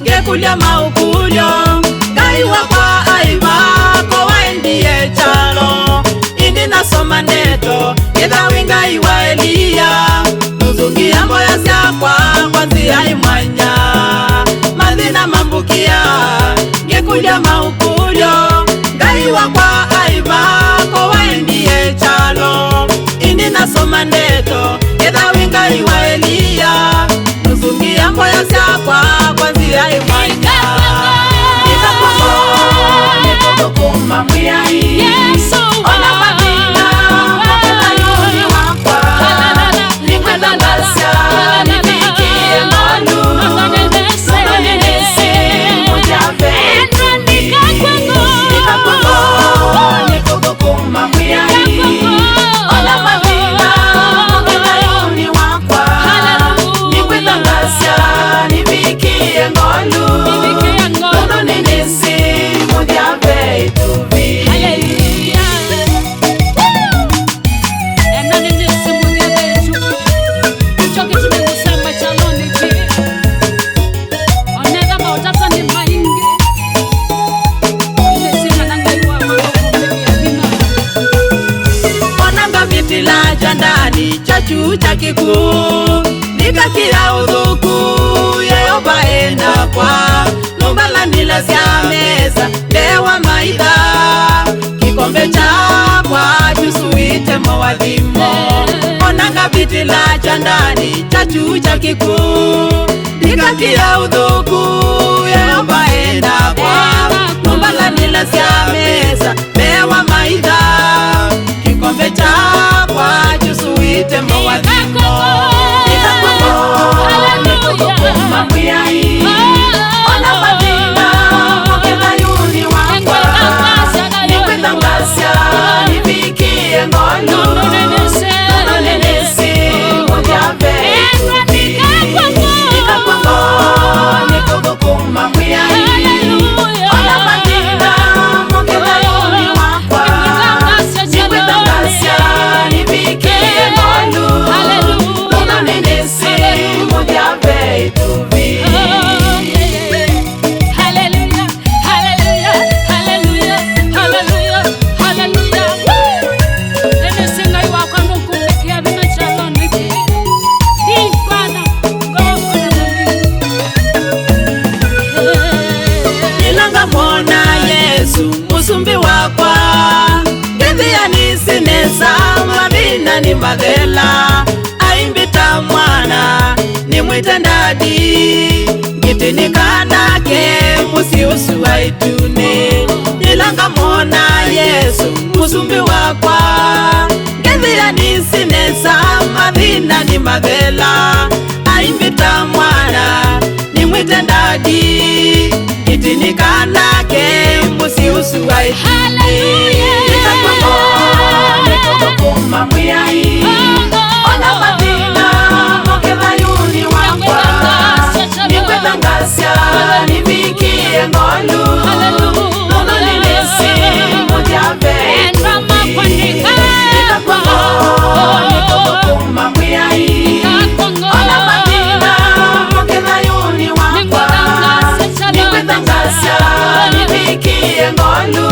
Ngekulia maukulyo kaiwa kwa aiba ko waendie chalo indi nasoma neto idawinga iwa Elia nuzungia mboya syakwa kwanzia imwanya madhina mambukia. Ngekulia maukulyo kaiwa kwa aiba ko waendie chalo indi nasoma neto idawinga iwa Elia nuzungia mboya syakwa kwanzia imwanya nikokokoma mwiyai ona madina mwakela yuni wakwa nikwenda ngasya nibikie ngolu nono ninisi mujave nikokokoma mwiyai ona madina mwakela yuni wakwa nikwenda ngasya nibikie ngolu nono ninisi mujave tuvi. Onanga viti la jandani chachu chakikuu nikakia udhuku Yehova enda kwa numbala nila siameza lewa maidha kikombe chakwa jusuite mawadhimo. Onanga viti la jandani chachu chakikuu nikakia udhuku Yehova enda kwa numbala nila siameza lewa maidha kikombe chakwa jusuite mawadhimo. Nikokokoma mwiyai ona madina mwakela yuni wakwa nikwenda ngasya nibikie ngolu nono ninisi mujave nikokokoma mwiyai ona madina mwakela yuni wakwa nikwenda ngasya nibikie ngolu nono ninisi mujave tuvi. Nilanga mwona Yesu musumbi wakwa ngethia nisinesa mabina ni madhela aimbita mwana nimwite ndadi ngitinikanake musiusu waitune. Nilanga mwona Yesu musumbi wakwa ngethia nisinesa mabina ni madhela aimbita mwana nimwite ndadi ngitinikanake musiusu waitune. Nikokokoma mwiyai ona madina mwakela yuni wakwa nikwenda ngasya nibikie ngolu nono ninisi mujave nikokokoma mwiyai ona madina mwakela yuni wakwa nikwenda ngasya nibikie ngolu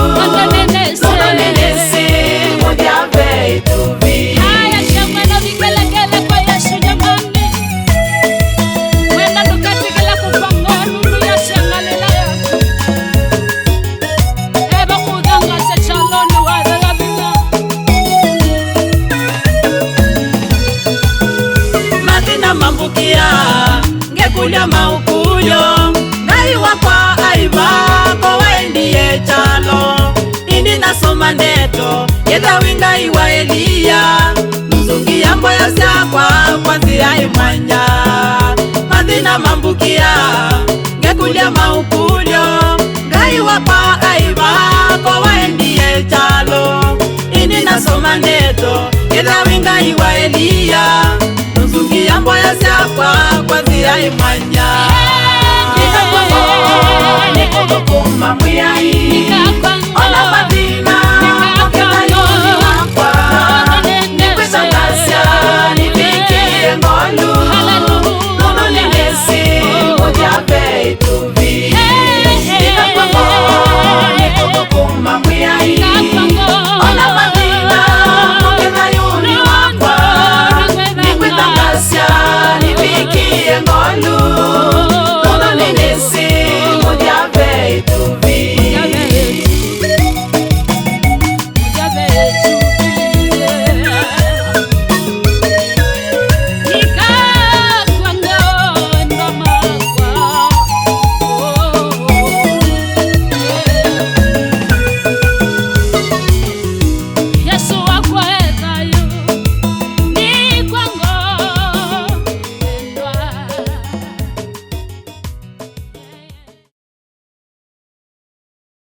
ngekulia maukulyo ngai wakwa aivako waendie chalo indi nasoma ndeto yethawi ngai wa Elia mzungi yambo ya syakwa kwanzia imwanya mathina mambukia ngekulia maukulyo ngai wakwa aivako waendie chalo indi nasoma ndeto yethawi ngai wa Elia mzungi yambo ya syakwa kwanzia imwanya nikakwa nikuthukuma mwiyai